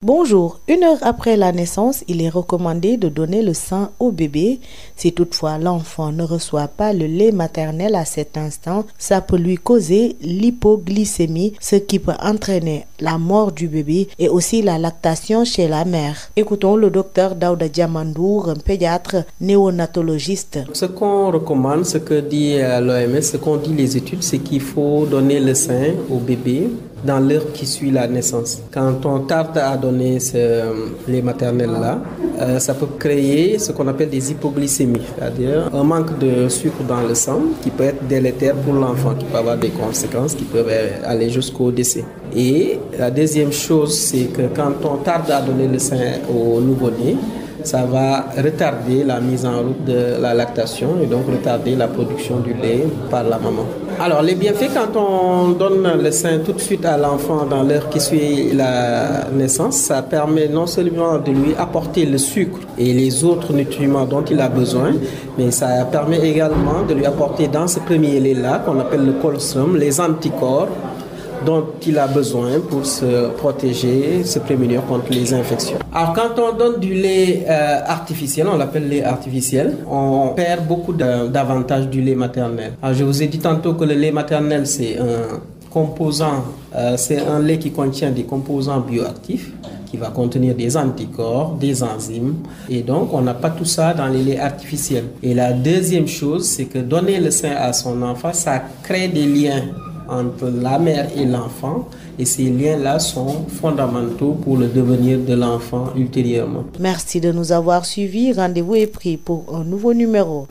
Bonjour, 1 heure après la naissance, il est recommandé de donner le sein au bébé. Si toutefois l'enfant ne reçoit pas le lait maternel à cet instant, ça peut lui causer l'hypoglycémie, ce qui peut entraîner la mort du bébé et aussi la lactation chez la mère. Écoutons le docteur Daouda Diamandour, un pédiatre néonatologiste. Ce qu'on recommande, ce que dit l'OMS, ce qu'on dit les études, c'est qu'il faut donner le sein au bébé dans l'heure qui suit la naissance. Quand on tarde à donner ce lait maternel-là, ça peut créer ce qu'on appelle des hypoglycémies, c'est-à-dire un manque de sucre dans le sang qui peut être délétère pour l'enfant, qui peut avoir des conséquences qui peuvent aller jusqu'au décès. Et la deuxième chose, c'est que quand on tarde à donner le sein au nouveau-né, ça va retarder la mise en route de la lactation et donc retarder la production du lait par la maman. Alors les bienfaits quand on donne le sein tout de suite à l'enfant dans l'heure qui suit la naissance, ça permet non seulement de lui apporter le sucre et les autres nutriments dont il a besoin, mais ça permet également de lui apporter dans ce premier lait-là, qu'on appelle le colostrum, les anticorps dont il a besoin pour se protéger, se prémunir contre les infections. Alors quand on donne du lait artificiel, on l'appelle lait artificiel, on perd beaucoup d'avantages du lait maternel. Alors je vous ai dit tantôt que le lait maternel c'est un composant, c'est un lait qui contient des composants bioactifs, qui va contenir des anticorps, des enzymes. Et donc, on n'a pas tout ça dans les laits artificiels. Et la deuxième chose, c'est que donner le sein à son enfant, ça crée des liens entre la mère et l'enfant, et ces liens-là sont fondamentaux pour le devenir de l'enfant ultérieurement. Merci de nous avoir suivis. Rendez-vous est pris pour un nouveau numéro.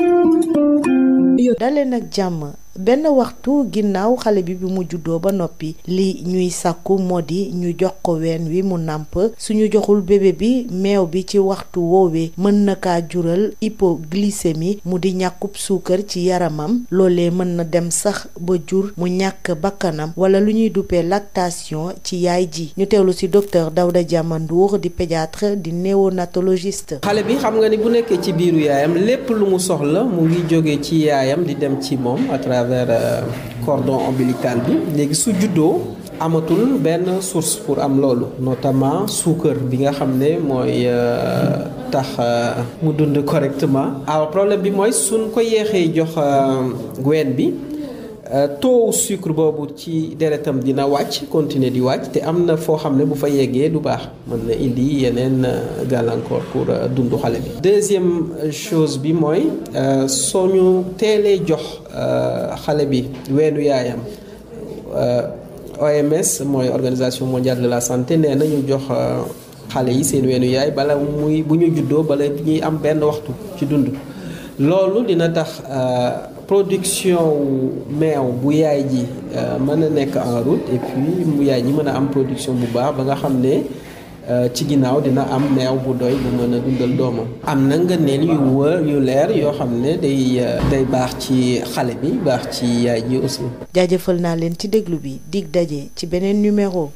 Daleen ak jàmm benn waxtu ginnaaw xale bi mu juddoo ba noppi li ñuy sàkku moo di ñu jox ko ween wi mu nàmp suñu joxul bébé bi meew bi ci waxtu woowee mën na kaa jural hypoglycémie mu di ñàkkub suukar ci yaramam loolee mën na dem sax ba jur mu ñàkk bakkanam wala lu ñuy duppee lactation ci yaay ji ñu teewlu ci docteur Daouda Diamandour di pédiatre di néonatologiste. xale bi xam nga ni bu nekkee ci biiru yaayam lépp lu mu soxla mu ngi jógee ci yaayam di dem ci moom à travers cordon ombilical bi léegi su juddoo amatul benn source pour am loolu notamment suukar bi nga xam ne mooy tax mu dund correctement. alors problème bi mooy suñ ko yéexee jox ween bi taux sucre boobu ci deretam dina wàcc continuer di wàcc te am na foo xam ne bu fa yeggee du baax mën na indi yeneen gàllankoor pour dundu xale bi. deuxième chose bi mooy soo ñu teelee jox xale bi weenu yaayam OMS mooy Organisation mondiale de la santé nee na ñu jox xale yi seen weenu yaay bala muy bu ñu juddoo bala ñuy am benn waxtu ci dund loolu dina tax production meew bu yaay ji mën a nekk en route et puis mu yaay ji mën a am production bu baax ba nga xam ne ci ginnaaw dina am meew bu doy bu mën a dundal doomam. am na ngëneel yu leer yoo xam ne day baax ci xale bi baax ci yaay ji aussi. jaajëfal naa leen ci déglu bi dig daje ci beneen numéro.